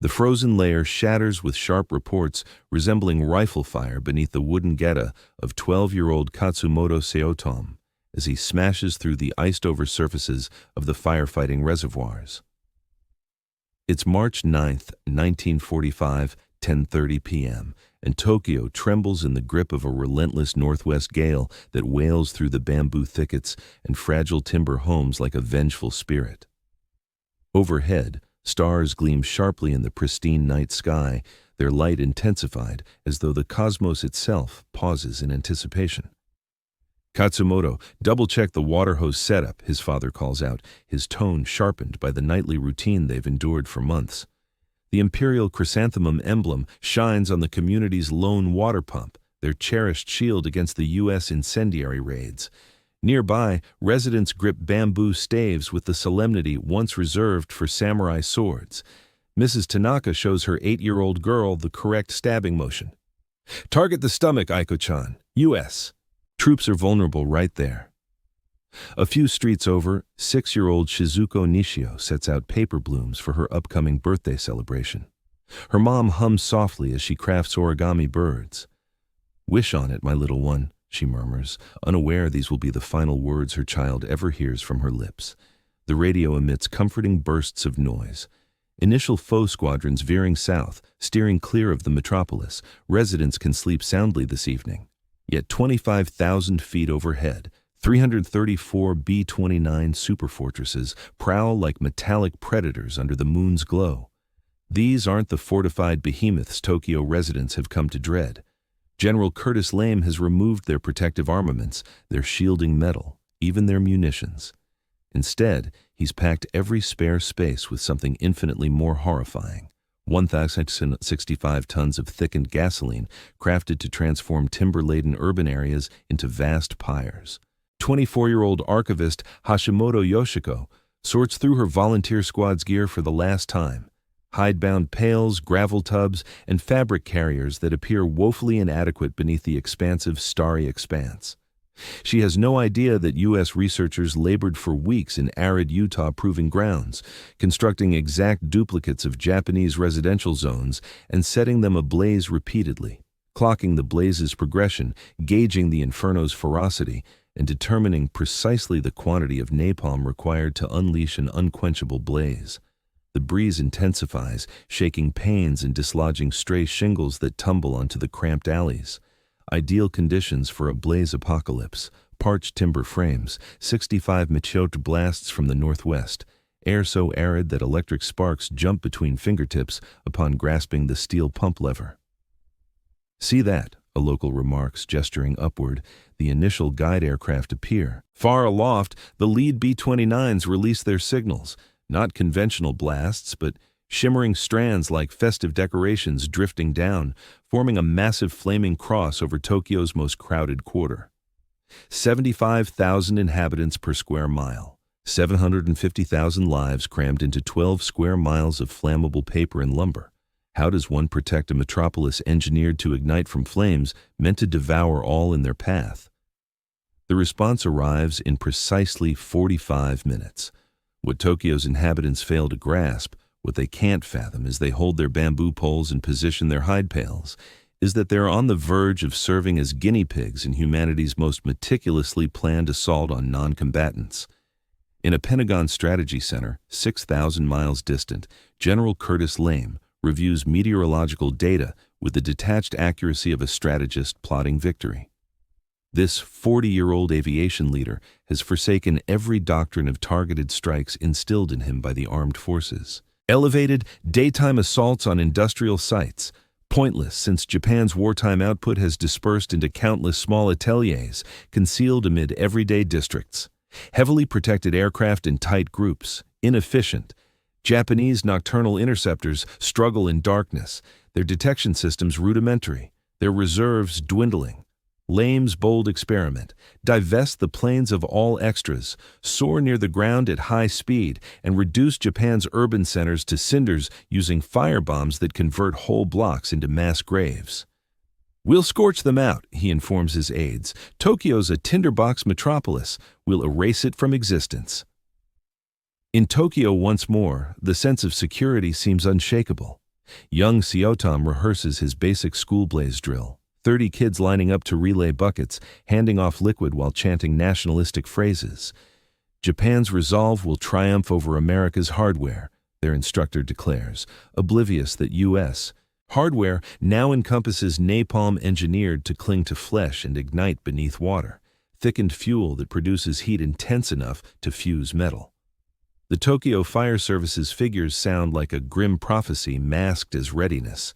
The frozen layer shatters with sharp reports resembling rifle fire beneath the wooden geta of 12-year-old Katsumoto Seotom as he smashes through the iced-over surfaces of the firefighting reservoirs. It's March 9th, 1945, 10:30 p.m., and Tokyo trembles in the grip of a relentless northwest gale that wails through the bamboo thickets and fragile timber homes like a vengeful spirit. Overhead, stars gleam sharply in the pristine night sky, their light intensified as though the cosmos itself pauses in anticipation. "Katsumoto, double-check the water hose setup," his father calls out, his tone sharpened by the nightly routine they've endured for months. The imperial chrysanthemum emblem shines on the community's lone water pump, their cherished shield against the U.S. incendiary raids. Nearby, residents grip bamboo staves with the solemnity once reserved for samurai swords. Mrs. Tanaka shows her 8-year-old girl the correct stabbing motion. "Target the stomach, Aiko-chan. U.S. Troops are vulnerable right there." A few streets over, 6-year-old Shizuko Nishio sets out paper blooms for her upcoming birthday celebration. Her mom hums softly as she crafts origami birds. "Wish on it, my little one," she murmurs, unaware these will be the final words her child ever hears from her lips. The radio emits comforting bursts of noise. Initial foe squadrons veering south, steering clear of the metropolis. Residents can sleep soundly this evening. Yet 25,000 feet overhead, 334 B-29 superfortresses prowl like metallic predators under the moon's glow. These aren't the fortified behemoths Tokyo residents have come to dread. General Curtis Lame has removed their protective armaments, their shielding metal, even their munitions. Instead, he's packed every spare space with something infinitely more horrifying. 1,065 tons of thickened gasoline crafted to transform timber-laden urban areas into vast pyres. 24-year-old archivist Hashimoto Yoshiko sorts through her volunteer squad's gear for the last time. Hidebound pails, gravel tubs, and fabric carriers that appear woefully inadequate beneath the expansive, starry expanse. She has no idea that U.S. researchers labored for weeks in arid Utah proving grounds, constructing exact duplicates of Japanese residential zones and setting them ablaze repeatedly, clocking the blaze's progression, gauging the inferno's ferocity, and determining precisely the quantity of napalm required to unleash an unquenchable blaze. The breeze intensifies, shaking panes and dislodging stray shingles that tumble onto the cramped alleys. Ideal conditions for a blaze apocalypse. Parched timber frames, 65 Michote blasts from the northwest, air so arid that electric sparks jump between fingertips upon grasping the steel pump lever. "See that," a local remarks, gesturing upward. The initial guide aircraft appear. Far aloft, the lead B-29s release their signals, not conventional blasts, but shimmering strands like festive decorations drifting down, forming a massive flaming cross over Tokyo's most crowded quarter. 75,000 inhabitants per square mile, 750,000 lives crammed into 12 square miles of flammable paper and lumber. How does one protect a metropolis engineered to ignite from flames meant to devour all in their path? The response arrives in precisely 45 minutes. What Tokyo's inhabitants fail to grasp, what they can't fathom as they hold their bamboo poles and position their hide pails, is that they're on the verge of serving as guinea pigs in humanity's most meticulously planned assault on non-combatants. In a Pentagon Strategy Center, 6,000 miles distant, General Curtis Lame reviews meteorological data with the detached accuracy of a strategist plotting victory. This 40-year-old aviation leader has forsaken every doctrine of targeted strikes instilled in him by the armed forces. Elevated, daytime assaults on industrial sites, pointless since Japan's wartime output has dispersed into countless small ateliers concealed amid everyday districts. Heavily protected aircraft in tight groups, inefficient. Japanese nocturnal interceptors struggle in darkness, their detection systems rudimentary, their reserves dwindling. Lame's bold experiment: divest the planes of all extras, soar near the ground at high speed, and reduce Japan's urban centers to cinders using firebombs that convert whole blocks into mass graves. "We'll scorch them out," he informs his aides. "Tokyo's a tinderbox metropolis. We'll erase it from existence." In Tokyo once more, the sense of security seems unshakable. Young Seotom rehearses his basic school blaze drill. 30 kids lining up to relay buckets, handing off liquid while chanting nationalistic phrases. Japan's resolve will triumph over America's hardware, their instructor declares, oblivious that U.S. hardware now encompasses napalm engineered to cling to flesh and ignite beneath water, thickened fuel that produces heat intense enough to fuse metal. The Tokyo Fire Service's figures sound like a grim prophecy masked as readiness.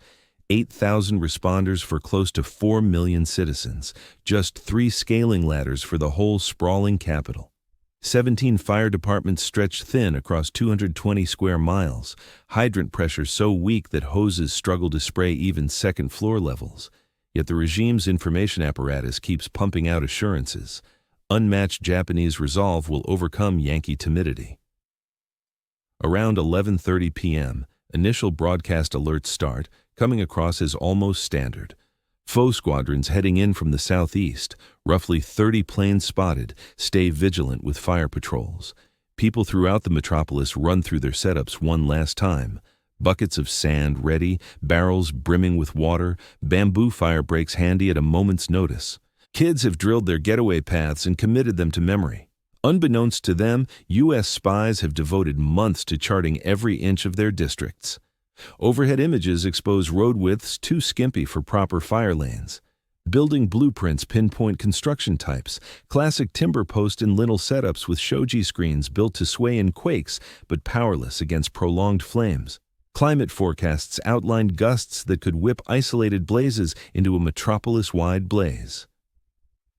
8,000 responders for close to 4 million citizens, just 3 scaling ladders for the whole sprawling capital. 17 fire departments stretched thin across 220 square miles, hydrant pressure so weak that hoses struggle to spray even second-floor levels. Yet the regime's information apparatus keeps pumping out assurances. Unmatched Japanese resolve will overcome Yankee timidity. Around 11:30 p.m., initial broadcast alerts start, coming across as almost standard. Foe squadrons heading in from the southeast, roughly 30 planes spotted, stay vigilant with fire patrols. People throughout the metropolis run through their setups one last time. Buckets of sand ready, barrels brimming with water, bamboo fire breaks handy at a moment's notice. Kids have drilled their getaway paths and committed them to memory. Unbeknownst to them, U.S. spies have devoted months to charting every inch of their districts. Overhead images expose road widths too skimpy for proper fire lanes. Building blueprints pinpoint construction types, classic timber post and lintel setups with shoji screens built to sway in quakes but powerless against prolonged flames. Climate forecasts outlined gusts that could whip isolated blazes into a metropolis-wide blaze.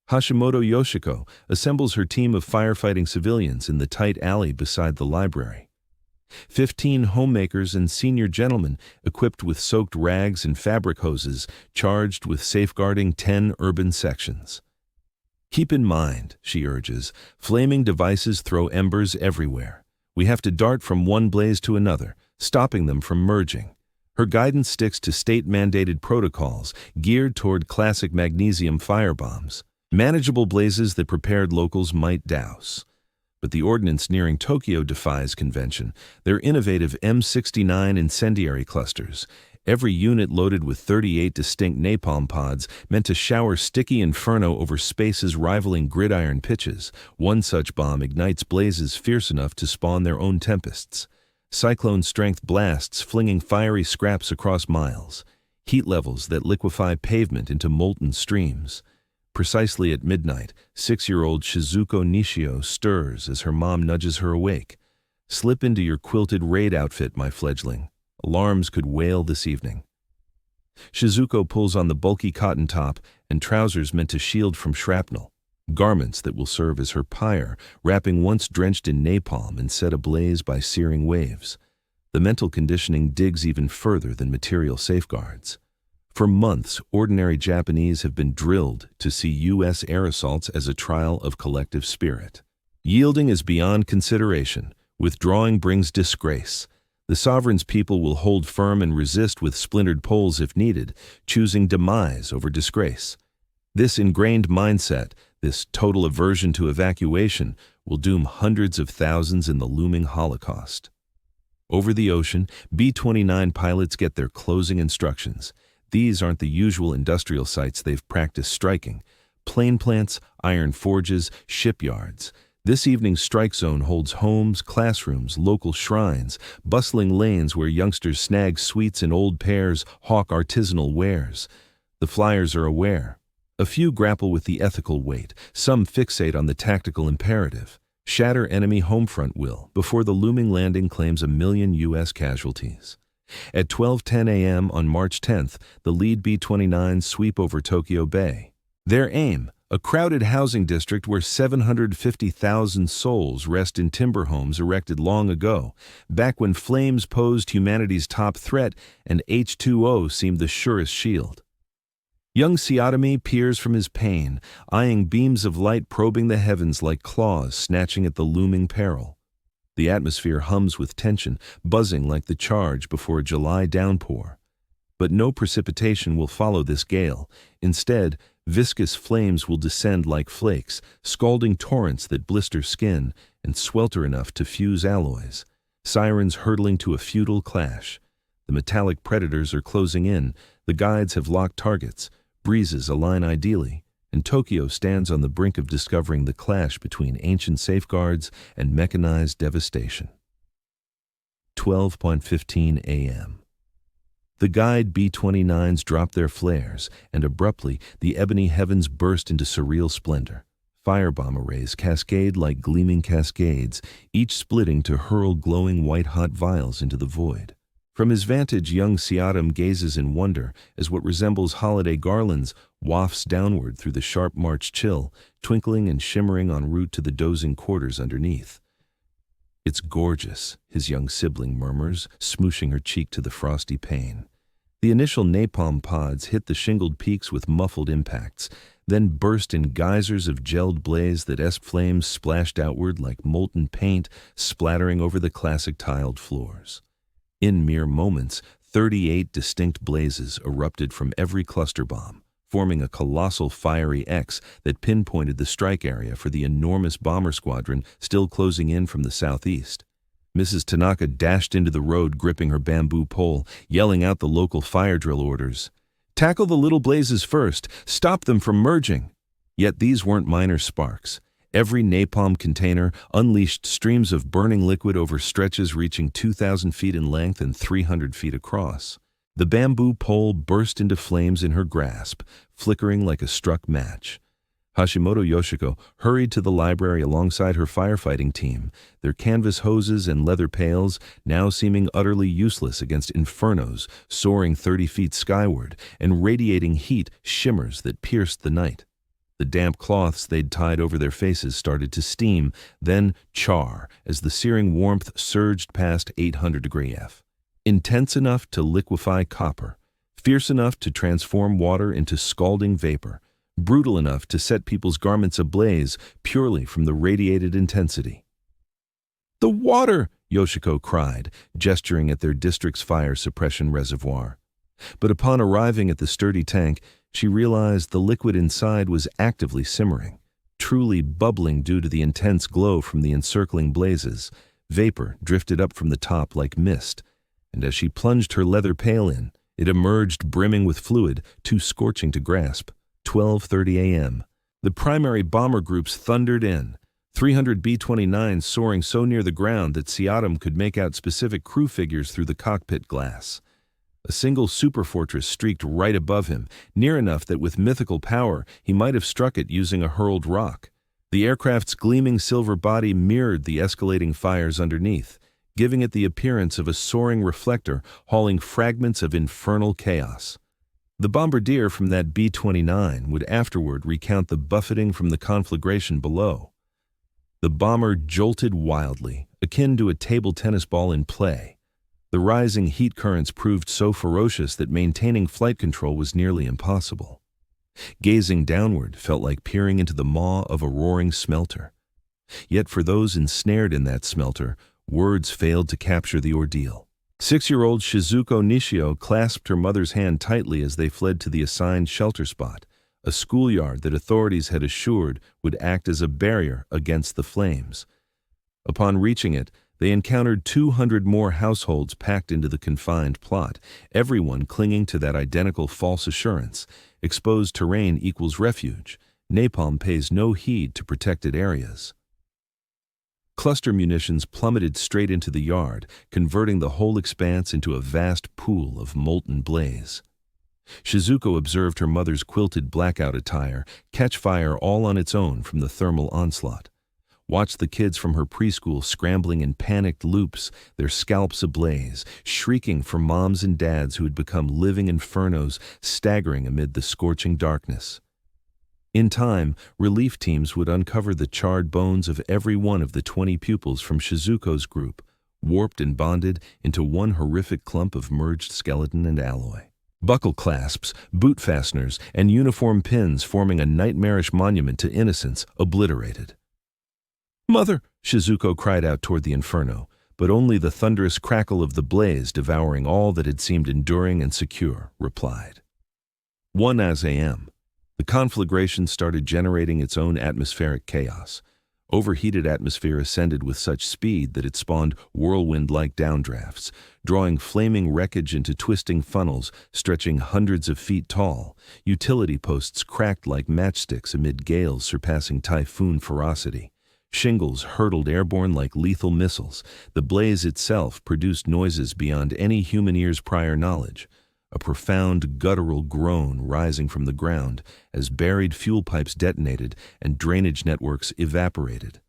Hashimoto Yoshiko assembles her team of firefighting civilians in the tight alley beside the library. 15 homemakers and senior gentlemen equipped with soaked rags and fabric hoses, charged with safeguarding 10 urban sections. Keep in mind, she urges, flaming devices throw embers everywhere. We have to dart from one blaze to another, stopping them from merging. Her guidance sticks to state-mandated protocols geared toward classic magnesium firebombs, manageable blazes that prepared locals might douse. But the ordnance nearing Tokyo defies convention. They're innovative M69 incendiary clusters, every unit loaded with 38 distinct napalm pods meant to shower sticky inferno over spaces rivaling gridiron pitches. One such bomb ignites blazes fierce enough to spawn their own tempests. Cyclone-strength blasts flinging fiery scraps across miles. Heat levels that liquefy pavement into molten streams. Precisely at midnight, 6-year-old Shizuko Nishio stirs as her mom nudges her awake. Slip into your quilted raid outfit, my fledgling. Alarms could wail this evening. Shizuko pulls on the bulky cotton top and trousers meant to shield from shrapnel. Garments that will serve as her pyre, wrapping once drenched in napalm and set ablaze by searing waves. The mental conditioning digs even further than material safeguards. For months, ordinary Japanese have been drilled to see U.S. air assaults as a trial of collective spirit. Yielding is beyond consideration. Withdrawing brings disgrace. The sovereign's people will hold firm and resist with splintered poles if needed, choosing demise over disgrace. This ingrained mindset, this total aversion to evacuation, will doom hundreds of thousands in the looming Holocaust. Over the ocean, B-29 pilots get their closing instructions. These aren't the usual industrial sites they've practiced striking. Plane plants, iron forges, shipyards. This evening's strike zone holds homes, classrooms, local shrines, bustling lanes where youngsters snag sweets in old pairs, hawk artisanal wares. The flyers are aware. A few grapple with the ethical weight, some fixate on the tactical imperative. Shatter enemy homefront will, before the looming landing claims 1 million U.S. casualties. At 12:10 a.m. on March 10th, the lead B-29s sweep over Tokyo Bay. Their aim, a crowded housing district where 750,000 souls rest in timber homes erected long ago, back when flames posed humanity's top threat and H2O seemed the surest shield. Young Seotomi peers from his pain, eyeing beams of light probing the heavens like claws snatching at the looming peril. The atmosphere hums with tension, buzzing like the charge before a July downpour. But no precipitation will follow this gale. Instead, viscous flames will descend like flakes, scalding torrents that blister skin and swelter enough to fuse alloys. Sirens hurtling to a futile clash. The metallic predators are closing in, the guides have locked targets, breezes align ideally, and Tokyo stands on the brink of discovering the clash between ancient safeguards and mechanized devastation. 12:15 a.m. The guide B-29s drop their flares, and abruptly the ebony heavens burst into surreal splendor. Firebomb arrays cascade like gleaming cascades, each splitting to hurl glowing white-hot vials into the void. From his vantage, young Siatam gazes in wonder as what resembles holiday garlands wafts downward through the sharp March chill, twinkling and shimmering en route to the dozing quarters underneath. "It's gorgeous," his young sibling murmurs, smooshing her cheek to the frosty pane. The initial napalm pods hit the shingled peaks with muffled impacts, then burst in geysers of gelled blaze that flames splashed outward like molten paint, splattering over the classic tiled floors. In mere moments, 38 distinct blazes erupted from every cluster bomb, forming a colossal fiery X that pinpointed the strike area for the enormous bomber squadron still closing in from the southeast. Mrs. Tanaka dashed into the road, gripping her bamboo pole, yelling out the local fire drill orders. "Tackle the little blazes first, stop them from merging." Yet these weren't minor sparks. Every napalm container unleashed streams of burning liquid over stretches reaching 2,000 feet in length and 300 feet across. The bamboo pole burst into flames in her grasp, flickering like a struck match. Hashimoto Yoshiko hurried to the library alongside her firefighting team, their canvas hoses and leather pails now seeming utterly useless against infernos soaring 30 feet skyward and radiating heat shimmers that pierced the night. The damp cloths they'd tied over their faces started to steam, then char as the searing warmth surged past 800-degree F. Intense enough to liquefy copper, fierce enough to transform water into scalding vapor, brutal enough to set people's garments ablaze purely from the radiated intensity. "The water!" Yoshiko cried, gesturing at their district's fire suppression reservoir. But upon arriving at the sturdy tank, she realized the liquid inside was actively simmering, truly bubbling due to the intense glow from the encircling blazes. Vapor drifted up from the top like mist, and as she plunged her leather pail in, it emerged brimming with fluid too scorching to grasp. 12:30 a.m. The primary bomber groups thundered in, 300 B-29s soaring so near the ground that Siatam could make out specific crew figures through the cockpit glass. A single superfortress streaked right above him, near enough that with mythical power he might have struck it using a hurled rock. The aircraft's gleaming silver body mirrored the escalating fires underneath, giving it the appearance of a soaring reflector hauling fragments of infernal chaos. The bombardier from that B-29 would afterward recount the buffeting from the conflagration below. The bomber jolted wildly, akin to a table tennis ball in play. The rising heat currents proved so ferocious that maintaining flight control was nearly impossible. Gazing downward felt like peering into the maw of a roaring smelter. Yet for those ensnared in that smelter, words failed to capture the ordeal. 6-year-old Shizuko Nishio clasped her mother's hand tightly as they fled to the assigned shelter spot, a schoolyard that authorities had assured would act as a barrier against the flames. Upon reaching it, they encountered 200 more households packed into the confined plot, everyone clinging to that identical false assurance: exposed terrain equals refuge. Napalm pays no heed to protected areas. Cluster munitions plummeted straight into the yard, converting the whole expanse into a vast pool of molten blaze. Shizuko observed her mother's quilted blackout attire catch fire all on its own from the thermal onslaught. Watched the kids from her preschool scrambling in panicked loops, their scalps ablaze, shrieking for moms and dads who had become living infernos, staggering amid the scorching darkness. In time, relief teams would uncover the charred bones of every one of the 20 pupils from Shizuko's group, warped and bonded into one horrific clump of merged skeleton and alloy. Buckle clasps, boot fasteners, and uniform pins forming a nightmarish monument to innocence obliterated. "Mother!" Shizuko cried out toward the inferno, but only the thunderous crackle of the blaze devouring all that had seemed enduring and secure replied. 1 a.m. The conflagration started generating its own atmospheric chaos. Overheated atmosphere ascended with such speed that it spawned whirlwind-like downdrafts, drawing flaming wreckage into twisting funnels stretching hundreds of feet tall. Utility posts cracked like matchsticks amid gales surpassing typhoon ferocity. Shingles hurtled airborne like lethal missiles. The blaze itself produced noises beyond any human ear's prior knowledge. A profound guttural groan rising from the ground as buried fuel pipes detonated and drainage networks evaporated.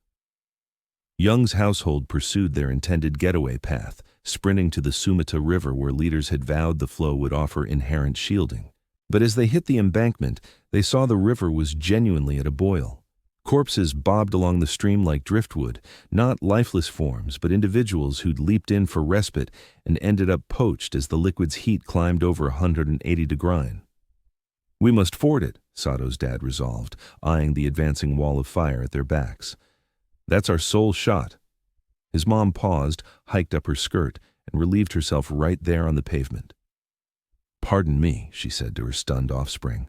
Young's household pursued their intended getaway path, sprinting to the Sumata River where leaders had vowed the flow would offer inherent shielding. But as they hit the embankment, they saw the river was genuinely at a boil. Corpses bobbed along the stream like driftwood, not lifeless forms, but individuals who'd leaped in for respite and ended up poached as the liquid's heat climbed over 180 degrees. "We must ford it," Sato's dad resolved, eyeing the advancing wall of fire at their backs. "That's our sole shot." His mom paused, hiked up her skirt, and relieved herself right there on the pavement. "Pardon me," she said to her stunned offspring.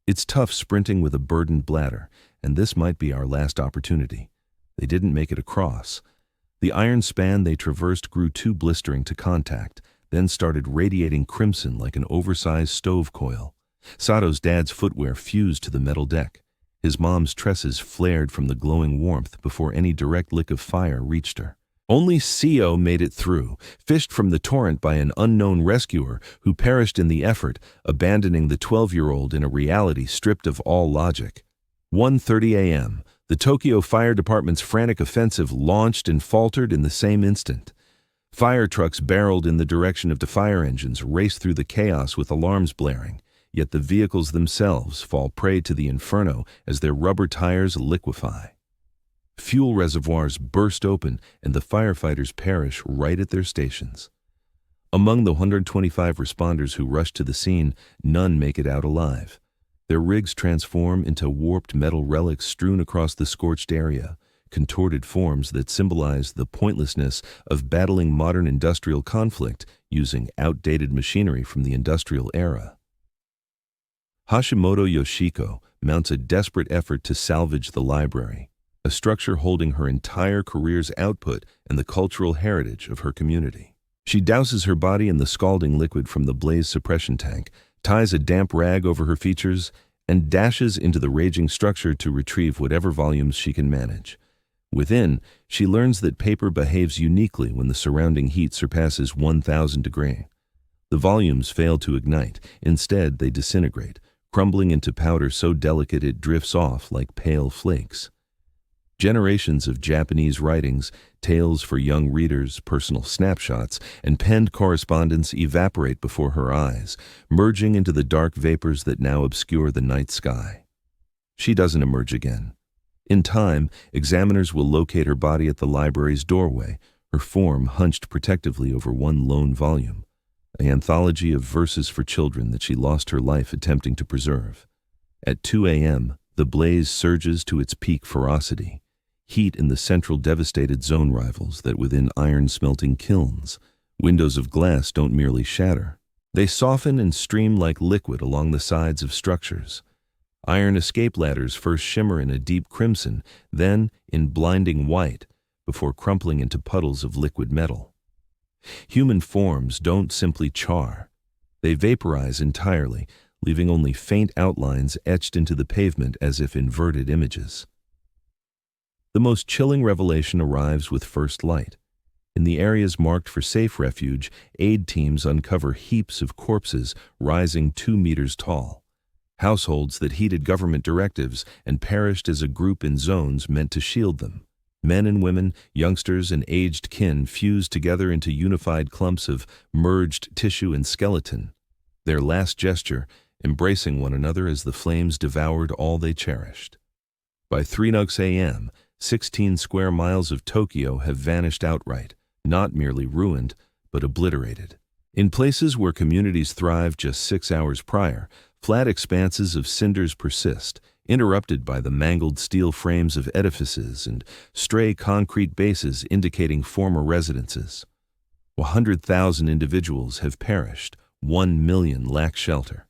"It's tough sprinting with a burdened bladder, and this might be our last opportunity." They didn't make it across. The iron span they traversed grew too blistering to contact, then started radiating crimson like an oversized stove coil. Sato's dad's footwear fused to the metal deck. His mom's tresses flared from the glowing warmth before any direct lick of fire reached her. Only Sio made it through, fished from the torrent by an unknown rescuer who perished in the effort, abandoning the 12-year-old in a reality stripped of all logic. 1:30 a.m., the Tokyo Fire Department's frantic offensive launched and faltered in the same instant. Fire trucks barreled in the direction of the fire engines, raced through the chaos with alarms blaring, yet the vehicles themselves fall prey to the inferno as their rubber tires liquefy. Fuel reservoirs burst open and the firefighters perish right at their stations. Among the 125 responders who rush to the scene, none make it out alive. Their rigs transform into warped metal relics strewn across the scorched area, contorted forms that symbolize the pointlessness of battling modern industrial conflict using outdated machinery from the industrial era. Hashimoto Yoshiko mounts a desperate effort to salvage the library, a structure holding her entire career's output and the cultural heritage of her community. She douses her body in the scalding liquid from the blaze suppression tank, ties a damp rag over her features, and dashes into the raging structure to retrieve whatever volumes she can manage. Within, she learns that paper behaves uniquely when the surrounding heat surpasses 1,000 degrees. The volumes fail to ignite. Instead, they disintegrate, crumbling into powder so delicate it drifts off like pale flakes. Generations of Japanese writings, tales for young readers, personal snapshots, and penned correspondence evaporate before her eyes, merging into the dark vapors that now obscure the night sky. She doesn't emerge again. In time, examiners will locate her body at the library's doorway, her form hunched protectively over one lone volume, an anthology of verses for children that she lost her life attempting to preserve. At 2 a.m., the blaze surges to its peak ferocity. Heat in the central devastated zone rivals that within iron-smelting kilns. Windows of glass don't merely shatter. They soften and stream like liquid along the sides of structures. Iron escape ladders first shimmer in a deep crimson, then in blinding white, before crumpling into puddles of liquid metal. Human forms don't simply char. They vaporize entirely, leaving only faint outlines etched into the pavement as if inverted images. The most chilling revelation arrives with first light. In the areas marked for safe refuge, aid teams uncover heaps of corpses rising 2 meters tall. Households that heeded government directives and perished as a group in zones meant to shield them. Men and women, youngsters and aged kin fused together into unified clumps of merged tissue and skeleton. Their last gesture, embracing one another as the flames devoured all they cherished. By 3 a.m., 16 square miles of Tokyo have vanished outright, not merely ruined, but obliterated. In places where communities thrived just 6 hours prior, flat expanses of cinders persist, interrupted by the mangled steel frames of edifices and stray concrete bases indicating former residences. 100,000 individuals have perished, 1 million lack shelter.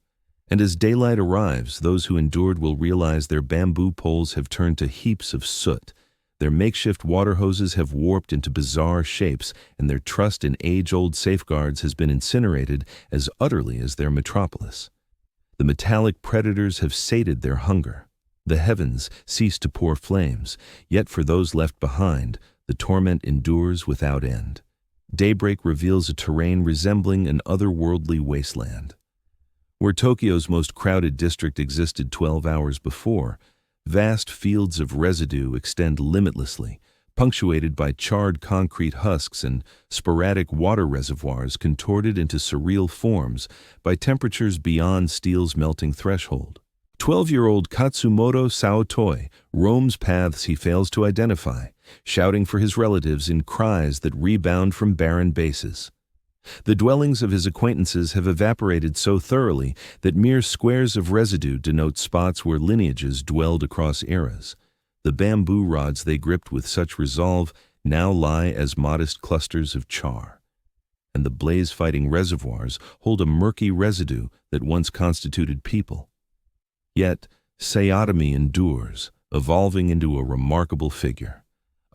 And as daylight arrives, those who endured will realize their bamboo poles have turned to heaps of soot. Their makeshift water hoses have warped into bizarre shapes, and their trust in age-old safeguards has been incinerated as utterly as their metropolis. The metallic predators have sated their hunger. The heavens cease to pour flames, yet for those left behind, the torment endures without end. Daybreak reveals a terrain resembling an otherworldly wasteland. Where Tokyo's most crowded district existed 12 hours before, vast fields of residue extend limitlessly, punctuated by charred concrete husks and sporadic water reservoirs contorted into surreal forms by temperatures beyond steel's melting threshold. 12-year-old Katsumoto Saotoi roams paths he fails to identify, shouting for his relatives in cries that rebound from barren bases. The dwellings of his acquaintances have evaporated so thoroughly that mere squares of residue denote spots where lineages dwelled across eras. The bamboo rods they gripped with such resolve now lie as modest clusters of char. And the blaze-fighting reservoirs hold a murky residue that once constituted people. Yet, Saotome endures, evolving into a remarkable figure.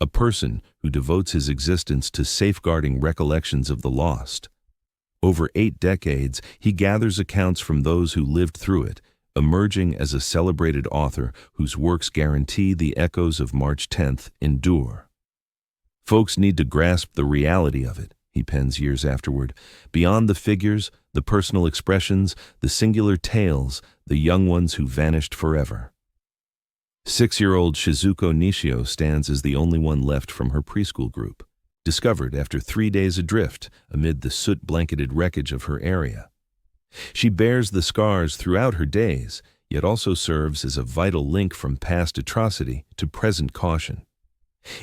A person who devotes his existence to safeguarding recollections of the lost. Over 8 decades, he gathers accounts from those who lived through it, emerging as a celebrated author whose works guarantee the echoes of March 10th endure. Folks need to grasp the reality of it, he pens years afterward. Beyond the figures, the personal expressions, the singular tales, the young ones who vanished forever. 6-year-old Shizuko Nishio stands as the only one left from her preschool group, discovered after 3 days adrift amid the soot-blanketed wreckage of her area. She bears the scars throughout her days, yet also serves as a vital link from past atrocity to present caution.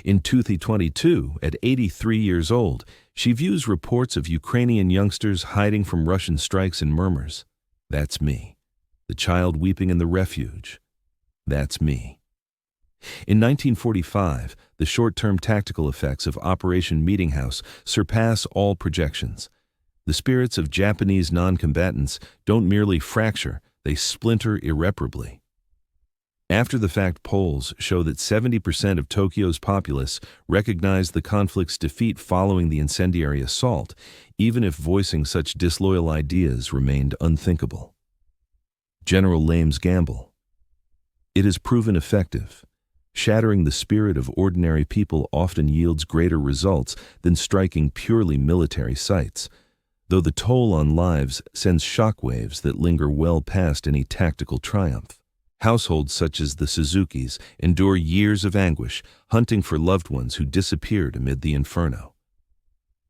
In 2022, at 83 years old, she views reports of Ukrainian youngsters hiding from Russian strikes and murmurs, "That's me. The child weeping in the refuge. That's me." In 1945, the short-term tactical effects of Operation Meeting House surpass all projections. The spirits of Japanese non-combatants don't merely fracture, they splinter irreparably. After-the-fact polls show that 70% of Tokyo's populace recognized the conflict's defeat following the incendiary assault, even if voicing such disloyal ideas remained unthinkable. General Lame's gamble. It has proven effective. Shattering the spirit of ordinary people often yields greater results than striking purely military sites, though the toll on lives sends shockwaves that linger well past any tactical triumph. Households such as the Suzukis endure years of anguish, hunting for loved ones who disappeared amid the inferno.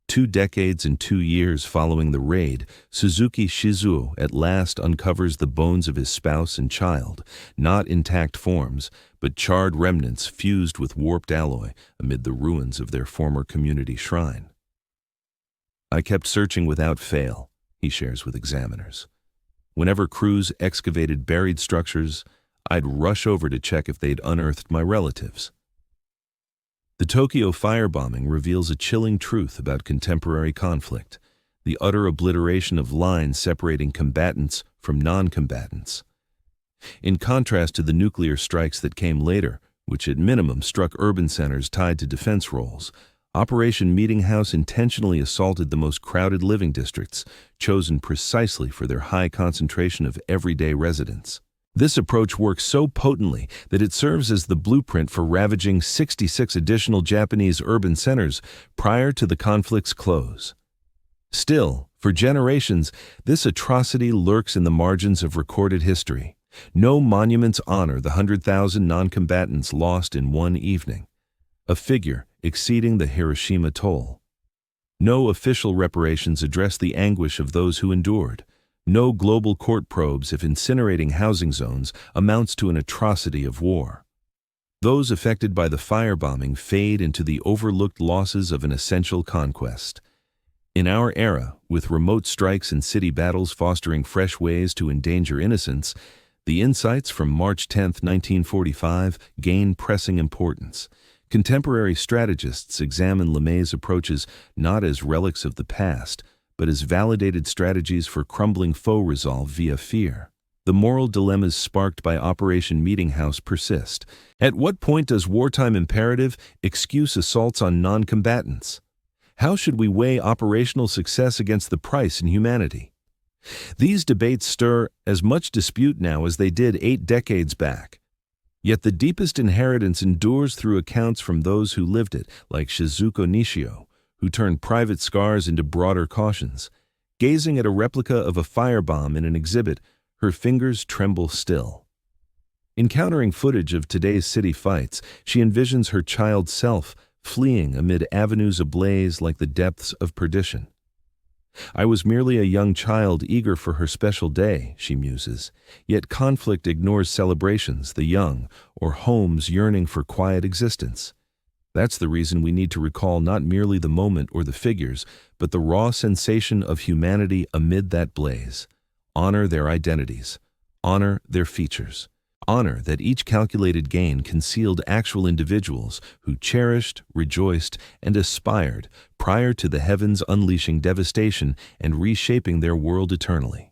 2 decades and 2 years following the raid, Suzuki Shizuo at last uncovers the bones of his spouse and child, not intact forms, but charred remnants fused with warped alloy amid the ruins of their former community shrine. "I kept searching without fail," he shares with examiners. "Whenever crews excavated buried structures, I'd rush over to check if they'd unearthed my relatives." The Tokyo firebombing reveals a chilling truth about contemporary conflict, the utter obliteration of lines separating combatants from non-combatants. In contrast to the nuclear strikes that came later, which at minimum struck urban centers tied to defense roles, Operation Meeting House intentionally assaulted the most crowded living districts, chosen precisely for their high concentration of everyday residents. This approach works so potently that it serves as the blueprint for ravaging 66 additional Japanese urban centers prior to the conflict's close. Still, for generations, this atrocity lurks in the margins of recorded history. No monuments honor the 100,000 non-combatants lost in one evening, a figure exceeding the Hiroshima toll. No official reparations address the anguish of those who endured. No global court probes if incinerating housing zones amounts to an atrocity of war. Those affected by the firebombing fade into the overlooked losses of an essential conquest. In our era, with remote strikes and city battles fostering fresh ways to endanger innocents, the insights from March 10, 1945 gain pressing importance. Contemporary strategists examine LeMay's approaches not as relics of the past, but as validated strategies for crumbling foe resolve via fear. the moral dilemmas sparked by Operation Meeting House persist. At what point does wartime imperative excuse assaults on non-combatants? How should we weigh operational success against the price in humanity? These debates stir as much dispute now as they did 8 decades back. Yet the deepest inheritance endures through accounts from those who lived it, like Shizuko Nishio, who turned private scars into broader cautions. Gazing at a replica of a firebomb in an exhibit, her fingers tremble still. Encountering footage of today's city fights, she envisions her child self fleeing amid avenues ablaze like the depths of perdition. I was merely a young child eager for her special day, she muses, yet conflict ignores celebrations, the young, or homes yearning for quiet existence. That's the reason we need to recall not merely the moment or the figures, but the raw sensation of humanity amid that blaze. Honor their identities. Honor their features. Honor that each calculated gain concealed actual individuals who cherished, rejoiced, and aspired prior to the heavens unleashing devastation and reshaping their world eternally.